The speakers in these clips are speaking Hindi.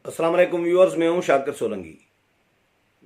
अस्सलाम वालेकुम व्यूअर्स, मैं हूं शाकिर सोलंकी।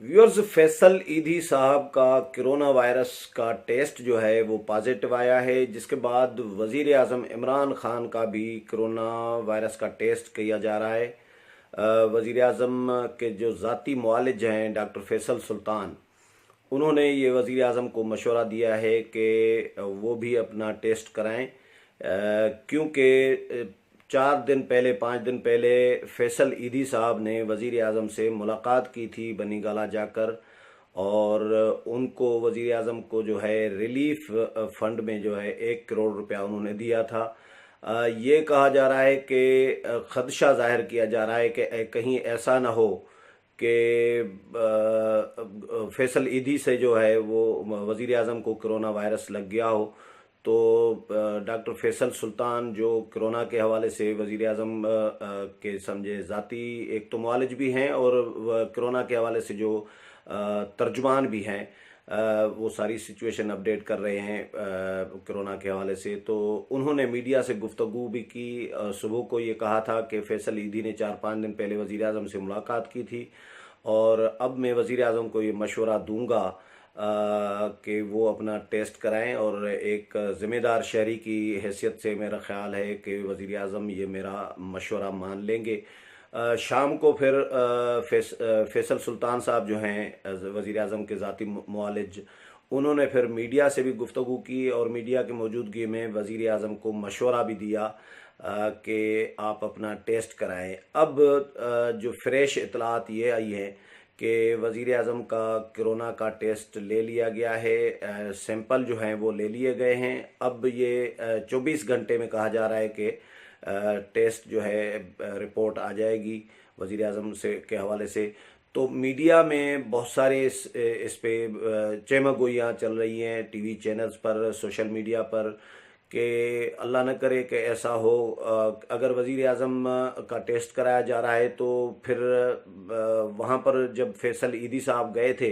व्यूअर्स, फैसल ईदी साहब का कोरोना वायरस का टेस्ट जो है वो पॉजिटिव आया है, जिसके बाद वजीर आज़म इमरान खान का भी कोरोना वायरस का टेस्ट किया जा रहा है। वजीर आज़म के जो ज़ाती मुआलिज हैं डॉक्टर फैसल सुल्तान, उन्होंने ये वज़ीर आज़म को मशवरा दिया है कि वो भी अपना टेस्ट कराएं, क्योंकि 4 दिन पहले 5 दिन पहले फैसल ईदी साहब ने वज़ीर आज़म से मुलाकात की थी बनी गाला जाकर, और उनको वज़ीर आज़म को जो है रिलीफ फंड में जो है 1 करोड़ रुपया उन्होंने दिया था। ये कहा जा रहा है कि खदशा जाहिर किया जा रहा है कि कहीं ऐसा ना हो कि फैसल ईदी से जो है वो वज़ीर आज़म को कोरोना वायरस लग गया हो। तो डॉक्टर फैसल सुल्तान जो कोरोना के हवाले से वज़ीर आज़म के समझे ज़ाती एक तो मुआलिज भी हैं, और कोरोना के हवाले से जो तर्जुमान भी हैं, वो सारी सिचुएशन अपडेट कर रहे हैं कोरोना के हवाले से। तो उन्होंने मीडिया से गुफ्तगू भी की। सुबह को ये कहा था कि फैसल ईदी ने 4-5 दिन पहले वज़ीर आज़म से मुलाकात की थी, और अब मैं वज़ीर आज़म को ये मशवरा दूंगा कि वो अपना टेस्ट कराएं, और एक ज़िम्मेदार शहरी की हैसियत से मेरा ख्याल है कि वज़ीर आज़म ये मेरा मशवरा मान लेंगे। शाम को फिर फैसल सुल्तान साहब जो हैं वज़ीर आज़म के ज़ाती मुआलिज, उन्होंने फिर मीडिया से भी गुफ्तगू की, और मीडिया की मौजूदगी में वज़ीर आज़म को मशवरा भी दिया कि आप अपना टेस्ट कराएं। अब जो फ्रेश इतलात ये आई है कि वज़ीर आज़म का कोरोना का टेस्ट ले लिया गया है, सैंपल जो हैं वो ले लिए गए हैं। अब ये 24 घंटे में कहा जा रहा है कि टेस्ट जो है रिपोर्ट आ जाएगी वज़ीर आज़म से के हवाले से। तो मीडिया में बहुत सारे इस पे चेमगोइयाँ चल रही हैं टीवी चैनल्स पर, सोशल मीडिया पर, कि अल्लाह न करे कि ऐसा हो। अगर वज़ीर आज़म का टेस्ट कराया जा रहा है तो फिर वहाँ पर जब फैसल ईदी साहब गए थे,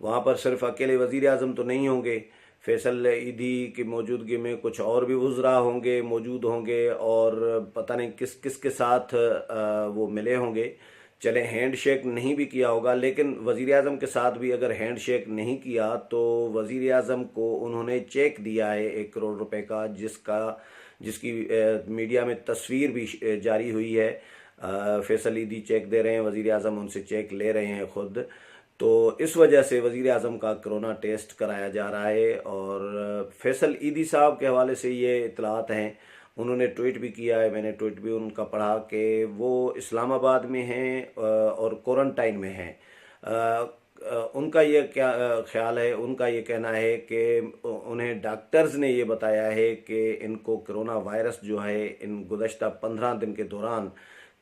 वहाँ पर सिर्फ अकेले वज़ीर आज़म तो नहीं होंगे, फैसल ईदी की मौजूदगी में कुछ और भी वुज़रा होंगे, मौजूद होंगे, और पता नहीं किस किस के साथ वो मिले होंगे। चले हैंड शेक नहीं भी किया होगा, लेकिन वज़ीर आज़म के साथ भी अगर हैंड शेक नहीं किया तो वज़ीर आज़म को उन्होंने चेक दिया है 1 करोड़ रुपए का, जिसकी मीडिया में तस्वीर भी जारी हुई है। फैसल ईदी चेक दे रहे हैं, वज़ीर आज़म उनसे चेक ले रहे हैं खुद। तो इस वजह से वज़ीर आज़म का कोरोना टेस्ट कराया जा रहा है। और फैसल ईदी साहब के हवाले से ये इतलात हैं, उन्होंने ट्वीट भी किया है, मैंने ट्वीट भी उनका पढ़ा कि वो इस्लामाबाद में हैं और क्वारंटाइन में हैं। उनका ये क्या ख्याल है, उनका ये कहना है कि उन्हें डॉक्टर्स ने ये बताया है कि इनको कोरोना वायरस जो है इन गुज़श्ता 15 दिन के दौरान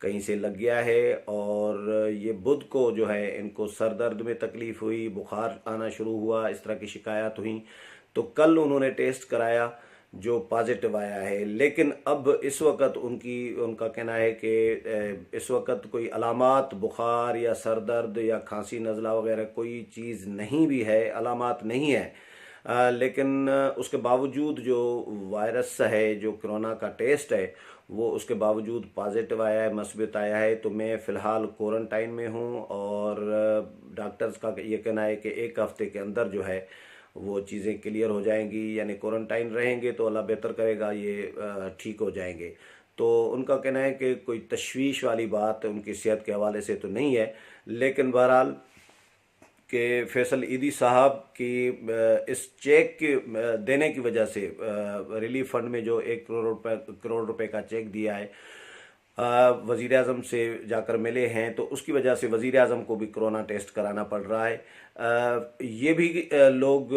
कहीं से लग गया है, और ये बुध को जो है इनको सर दर्द में तकलीफ़ हुई, बुखार आना शुरू हुआ, इस तरह की शिकायत हुई। तो कल उन्होंने टेस्ट कराया जो पॉजिटिव आया है, लेकिन अब इस वक्त उनका कहना है कि इस वक्त कोई अलामात बुखार या सर दर्द या खांसी नज़ला वगैरह कोई चीज़ नहीं भी है, अलामात नहीं है। लेकिन उसके बावजूद जो वायरस है, जो कोरोना का टेस्ट है, वो उसके बावजूद पॉजिटिव आया है, मस्बत आया है। तो मैं फ़िलहाल क्वारंटाइन में हूँ, और डॉक्टर्स का ये कहना है कि 1 हफ्ते के अंदर जो है वो चीज़ें क्लियर हो जाएंगी, यानी क्वारंटाइन रहेंगे तो अल्लाह बेहतर करेगा, ये ठीक हो जाएंगे। तो उनका कहना है कि कोई तशवीश वाली बात उनकी सेहत के हवाले से तो नहीं है, लेकिन बहरहाल कि फैसल ईदी साहब की इस चेक के देने की वजह से रिलीफ फंड में जो 1 करोड़ रुपए का चेक दिया है, वज़ीर आज़म से जाकर मिले हैं, तो उसकी वजह से वज़ीर आज़म को भी कोरोना टेस्ट कराना पड़ रहा है। ये भी लोग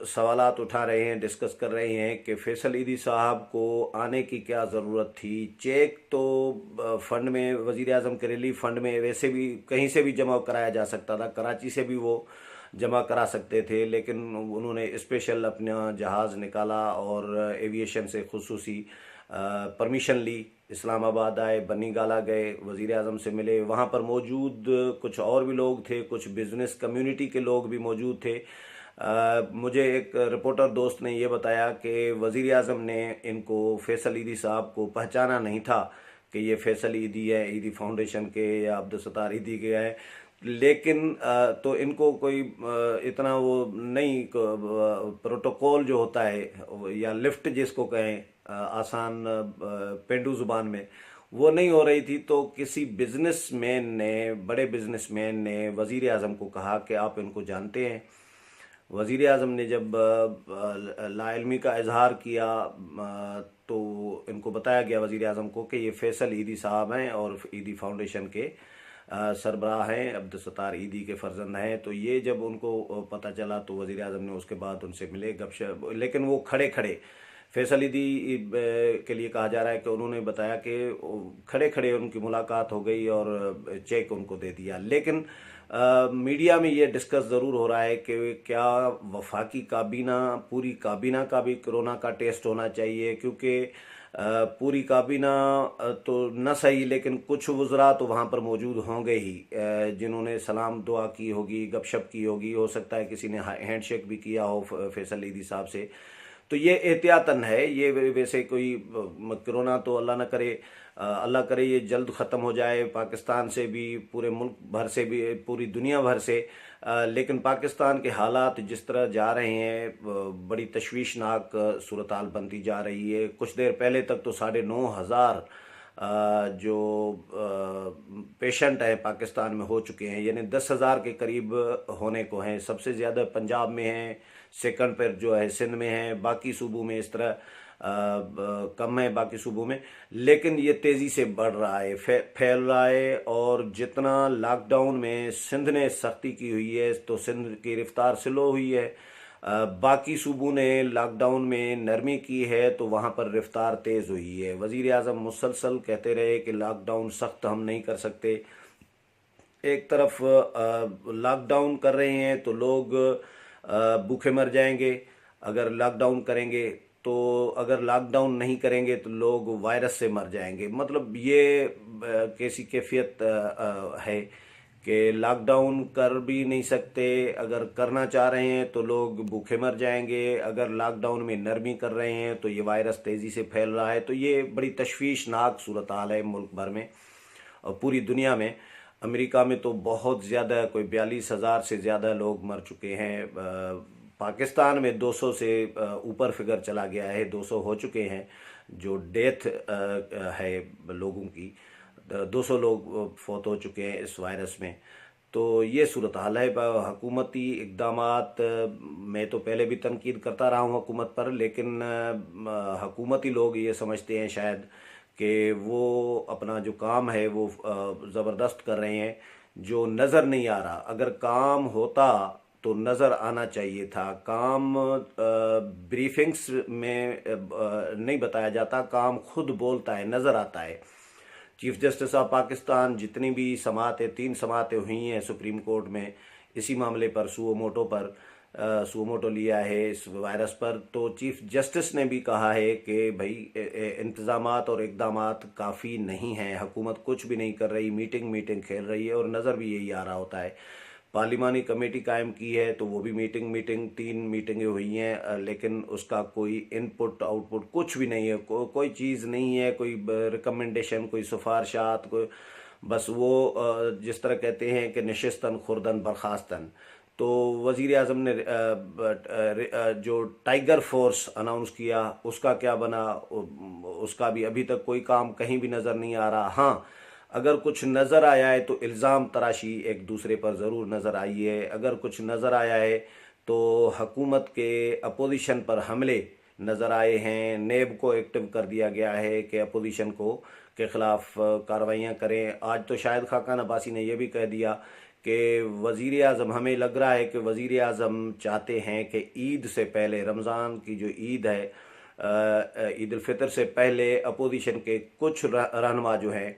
सवालात उठा रहे हैं, डिस्कस कर रहे हैं कि फैसल ईदी साहब को आने की क्या ज़रूरत थी। चेक तो फंड में, वज़ीर आज़म के रिलीफ फंड में वैसे भी कहीं से भी जमा कराया जा सकता था, कराची से भी वो जमा करा सकते थे, लेकिन उन्होंने स्पेशल अपना जहाज़ निकाला और एविएशन से खुसूसी परमिशन ली, इस्लामाबाद आए, बनी गाला गए, वज़ीर आज़म से मिले। वहाँ पर मौजूद कुछ और भी लोग थे, कुछ बिज़नेस कम्युनिटी के लोग भी मौजूद थे। मुझे एक रिपोर्टर दोस्त ने ये बताया कि वज़ीर आज़म ने इनको फैसल ईदी साहब को पहचाना नहीं था कि ये फैसल ईदी है, ईदी फाउंडेशन के या अब्दुलसत्तार ईदी के हैं, लेकिन तो इनको कोई इतना वो नहीं प्रोटोकॉल जो होता है या लिफ्ट जिसको कहें आसान पेंडू जुबान में, वो नहीं हो रही थी। तो किसी बिजनेसमैन ने, बड़े बिजनेसमैन ने वजीर आजम को कहा कि आप इनको जानते हैं। वजीर आजम ने जब लाइल्मी का इजहार किया तो इनको बताया गया वजीर आजम को कि ये फैसल ईदी साहब हैं और ईदी फाउंडेशन के सरबराह हैं, अब्दुलसत्तार ईदी के फर्जंद हैं। तो ये जब उनको पता चला तो वजीर आजम ने उसके बाद उनसे मिले, गपशप, लेकिन वो खड़े खड़े फैसल ईदी के लिए कहा जा रहा है कि उन्होंने बताया कि खड़े खड़े उनकी मुलाकात हो गई और चेक उनको दे दिया। लेकिन मीडिया में ये डिस्कस ज़रूर हो रहा है कि क्या वफाकी काबीना, पूरी काबीना का भी कोरोना का टेस्ट होना चाहिए, क्योंकि पूरी काबीना तो न सही लेकिन कुछ वज़रा तो वहाँ पर मौजूद होंगे ही जिन्होंने सलाम दुआ की होगी, गपशप की होगी, हो सकता है किसी ने हैंडशेक भी किया हो फैसल ईदी साहब से। तो ये एहतियातन है, ये वैसे कोई कोरोना तो अल्लाह न करे, अल्लाह करे ये जल्द ख़त्म हो जाए पाकिस्तान से भी, पूरे मुल्क भर से भी, पूरी दुनिया भर से। लेकिन पाकिस्तान के हालात जिस तरह जा रहे हैं, बड़ी तशवीशनाक सूरत हाल बनती जा रही है। कुछ देर पहले तक तो 9,500 जो पेशेंट हैं पाकिस्तान में हो चुके हैं, यानी 10,000 के करीब होने को हैं। सबसे ज़्यादा पंजाब में हैं, सेकंड पर जो है सिंध में है, बाकी सूबों में इस तरह कम है बाकी सूबों में, लेकिन ये तेज़ी से बढ़ रहा है, फैल रहा है। और जितना लॉकडाउन में सिंध ने सख्ती की हुई है तो सिंध की रफ्तार स्लो हुई है, बाकी सूबों ने लॉकडाउन में नरमी की है तो वहाँ पर रफ्तार तेज़ हुई है। वज़ीर आज़म मुसलसल कहते रहे कि लॉकडाउन सख्त हम नहीं कर सकते। एक तरफ लॉकडाउन कर रहे हैं तो लोग भूखे मर जाएंगे अगर लॉकडाउन करेंगे, तो अगर लॉकडाउन नहीं करेंगे तो लोग वायरस से मर जाएंगे। मतलब ये कैसी कैफियत है कि लॉकडाउन कर भी नहीं सकते, अगर करना चाह रहे हैं तो लोग भूखे मर जाएंगे, अगर लॉकडाउन में नरमी कर रहे हैं तो ये वायरस तेज़ी से फैल रहा है। तो ये बड़ी तशवीशनाक सूरत हाल है मुल्क भर में और पूरी दुनिया में। अमेरिका में तो बहुत ज़्यादा, कोई 42,000 से ज़्यादा लोग मर चुके हैं। पाकिस्तान में 200 से ऊपर फिगर चला गया है, 200 हो चुके हैं जो डेथ है लोगों की, 200 लोग फौत हो चुके हैं इस वायरस में। तो ये सूरत हाल है। हुकूमती इक़दामात, मैं तो पहले भी तनकीद करता रहा हूँ हुकूमत पर, लेकिन हुकूमती लोग ये समझते हैं शायद कि वो अपना जो काम है वो ज़बरदस्त कर रहे हैं, जो नज़र नहीं आ रहा। अगर काम होता तो नज़र आना चाहिए था। काम ब्रीफिंग्स में नहीं बताया जाता, काम खुद बोलता है, नज़र आता है। चीफ जस्टिस ऑफ पाकिस्तान, जितनी भी समातें, 3 समातें हुई हैं सुप्रीम कोर्ट में इसी मामले पर, सुओमोटो लिया है इस वायरस पर, तो चीफ जस्टिस ने भी कहा है कि भाई इंतज़ामात और इक़दामात काफ़ी नहीं हैं, हुकूमत कुछ भी नहीं कर रही, मीटिंग खेल रही है। और नज़र भी यही आ रहा होता है। पार्लिमानी कमेटी कायम की है तो वो भी मीटिंग 3 मीटिंगें हुई हैं, लेकिन उसका कोई इनपुट आउटपुट कुछ भी नहीं है, कोई चीज़ नहीं है, कोई रिकमेंडेशन, कोई सिफारशात, कोई, बस वो जिस तरह कहते हैं कि नशिस्तन खुर्दन बर्खास्तन। तो वज़ीर आज़म ने जो टाइगर फोर्स अनाउंस किया उसका क्या बना, उसका भी अभी तक कोई काम कहीं भी नज़र नहीं आ रहा। हाँ, अगर कुछ नज़र आया है तो इल्ज़ाम तराशी एक दूसरे पर ज़रूर नज़र आई है। अगर कुछ नज़र आया है तो हुकूमत के अपोजिशन पर हमले नज़र आए हैं। नेब को एक्टिव कर दिया गया है कि अपोजिशन के ख़िलाफ़ कार्रवाइयाँ करें। आज तो शाहिद खाकान अब्बासी ने यह भी कह दिया कि वज़ीर आज़म, हमें लग रहा है कि वज़ीर आज़म चाहते हैं कि ईद से पहले, रमज़ान की जो ईद है, ईद उल फितर से पहले अपोजिशन के कुछ रहनुमा जो हैं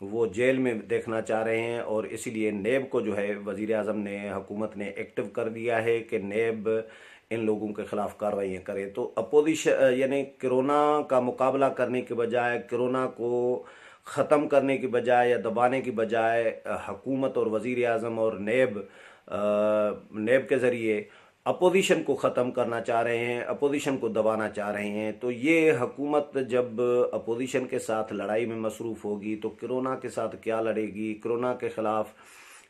वो जेल में देखना चाह रहे हैं। और इसीलिए नेब को जो है वज़ीर आज़म ने, हुकूमत ने एक्टिव कर दिया है कि नेब इन लोगों के ख़िलाफ़ कार्रवाइयाँ करे। तो अपोजिशन यानी कोरोना का मुकाबला करने के बजाय, कोरोना को ख़त्म करने की बजाय या दबाने की बजाय, हुकूमत और वज़ीर आज़म और नेब के ज़रिए अपोजिशन को ख़त्म करना चाह रहे हैं, अपोजिशन को दबाना चाह रहे हैं। तो ये हुकूमत जब अपोजिशन के साथ लड़ाई में मसरूफ़ होगी तो कोरोना के साथ क्या लड़ेगी, कोरोना के ख़िलाफ़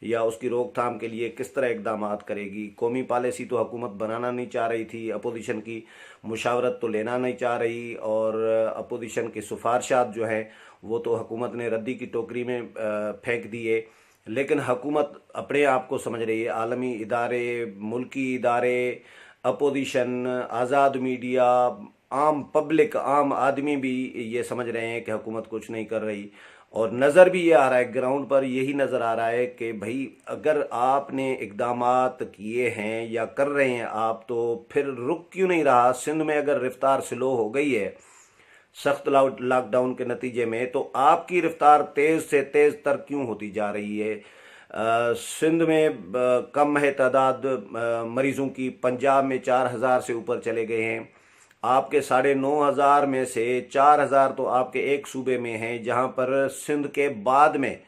या उसकी रोकथाम के लिए किस तरह इक़दामात करेगी। कौमी पॉलिसी तो हुकूमत बनाना नहीं चाह रही थी, अपोजिशन की मुशावरत तो लेना नहीं चाह रही, और अपोजिशन की सिफारिशात जो हैं वो तो हुकूमत ने रद्दी की टोकरी में फेंक दिए। लेकिन हुकूमत अपने आप को समझ रही है, आलमी इदारे, मुल्की इदारे, अपोजिशन, आज़ाद मीडिया, आम पब्लिक, आम आदमी भी ये समझ रहे हैं कि हुकूमत कुछ नहीं कर रही। और नज़र भी ये आ रहा है, ग्राउंड पर यही नज़र आ रहा है कि भाई अगर आपने इक़दामात किए हैं या कर रहे हैं आप, तो फिर रुक क्यों नहीं रहा। सिंध में अगर रफ्तार स्लो हो गई है सख्त लॉकडाउन के नतीजे में, तो आपकी रफ्तार तेज़ से तेज़ तर क्यों होती जा रही है। सिंध में कम है तादाद मरीज़ों की, पंजाब में 4000 से ऊपर चले गए हैं। आपके 9,500 में से 4000 तो आपके एक सूबे में हैं, जहां पर सिंध के बाद में,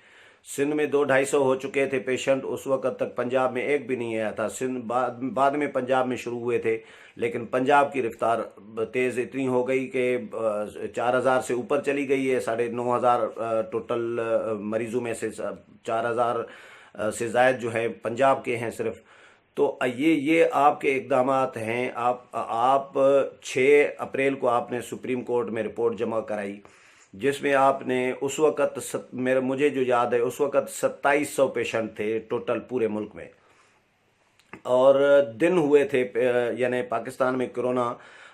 सिंध में 200-250 हो चुके थे पेशेंट उस वक्त तक, पंजाब में एक भी नहीं आया था। सिंध बाद में पंजाब में शुरू हुए थे, लेकिन पंजाब की रफ्तार तेज़ इतनी हो गई कि 4000 से ऊपर चली गई है। 9,500 टोटल मरीज़ों में से 4000 से ज़ायद जो है पंजाब के हैं सिर्फ। तो ये आपके इक़दामात हैं। आप 6 अप्रैल को आपने सुप्रीम कोर्ट में रिपोर्ट जमा कराई, जिसमें आपने उस वक़्त मुझे जो याद है उस वक़्त 2700 पेशेंट थे टोटल पूरे मुल्क में, और दिन हुए थे, यानी पाकिस्तान में कोरोना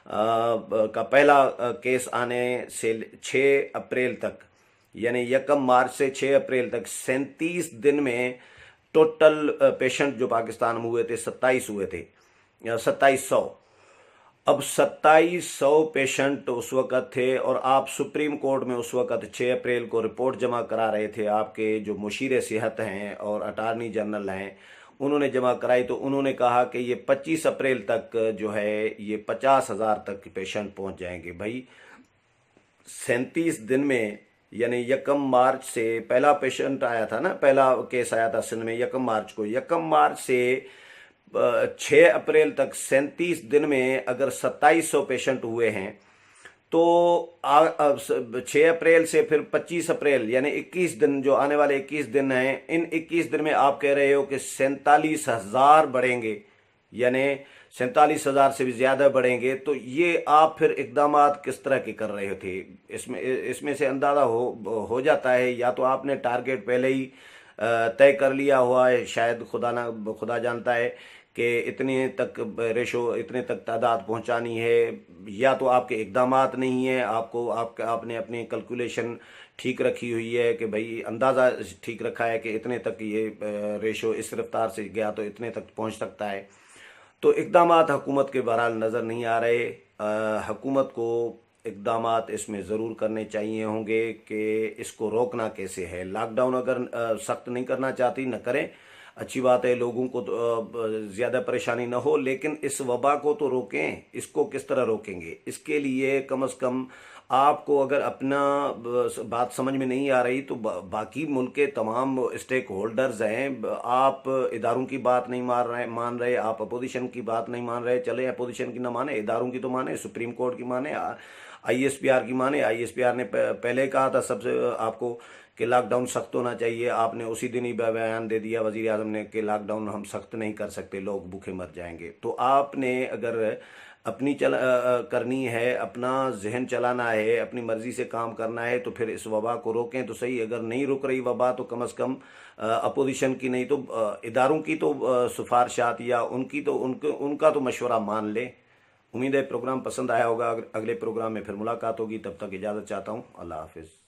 का पहला केस आने से 6 अप्रैल तक, यानी 1 मार्च से 6 अप्रैल तक 37 दिन में टोटल पेशेंट जो पाकिस्तान में हुए थे 27 हुए थे, 2700। अब 2700 पेशेंट उस वक़्त थे, और आप सुप्रीम कोर्ट में उस वक़्त 6 अप्रैल को रिपोर्ट जमा करा रहे थे। आपके जो मुशीर सेहत हैं और अटारनी जनरल हैं उन्होंने जमा कराई, तो उन्होंने कहा कि ये 25 अप्रैल तक जो है ये 50,000 तक पेशेंट पहुंच जाएंगे। भाई 37 दिन में, यानी 1 मार्च से पहला पेशेंट आया था ना, पहला केस आया था सिंध में 1 मार्च को। 1 मार्च से 6 अप्रैल तक 37 दिन में अगर 2700 पेशेंट हुए हैं, तो 6 अप्रैल से फिर 25 अप्रैल यानी 21 दिन, जो आने वाले 21 दिन हैं, इन 21 दिन में आप कह रहे हो कि 47,000 बढ़ेंगे, यानी 47,000 से भी ज़्यादा बढ़ेंगे। तो ये आप फिर इक़दामात किस तरह के कर रहे थे। इसमें से अंदाज़ा हो जाता है, या तो आपने टारगेट पहले ही तय कर लिया हुआ है, शायद खुदा जानता है कि इतने तक रेशो, इतने तक तादाद पहुंचानी है, या तो आपके इक़दामात नहीं है, आपने अपनी कैलकुलेशन ठीक रखी हुई है कि भाई अंदाज़ा ठीक रखा है कि इतने तक ये रेशो इस रफ्तार से गया तो इतने तक पहुंच सकता है। तो इक़दामात हुकूमत के बहरहाल नज़र नहीं आ रहे। हुकूमत को इक़दामात इसमें ज़रूर करने चाहिए होंगे कि इसको रोकना कैसे है। लॉकडाउन अगर सख्त नहीं करना चाहती न करें, अच्छी बात है, लोगों को तो ज़्यादा परेशानी ना हो, लेकिन इस वबा को तो रोकें। इसको किस तरह रोकेंगे, इसके लिए कम से कम आपको अगर अपना बात समझ में नहीं आ रही तो बाकी मुल्क के तमाम स्टेक होल्डर्स हैं, आप इदारों की बात नहीं मान रहे, आप अपोजिशन की बात नहीं मान रहे, चले अपोजिशन की ना माने, इदारों की तो माने, सुप्रीम कोर्ट की माने, ISPR की माने। ISPR ने पहले कहा था सबसे आपको कि लॉकडाउन सख्त होना चाहिए, आपने उसी दिन ही बयान दे दिया वज़ीर आज़म ने कि लॉकडाउन हम सख्त नहीं कर सकते, लोग भूखे मर जाएंगे। तो आपने अगर अपनी करनी है, अपना जहन चलाना है, अपनी मर्ज़ी से काम करना है, तो फिर इस वबा को रोकें तो सही। अगर नहीं रुक रही वबा तो कम से कम अपोजिशन की नहीं तो इदारों की तो सिफारिशात या उनका तो मशवरा मान लें। उम्मीद है प्रोग्राम पसंद आया होगा। अगले प्रोग्राम में फिर मुलाकात होगी, तब तक इजाज़त चाहता हूँ। अल्लाह हाफिज़।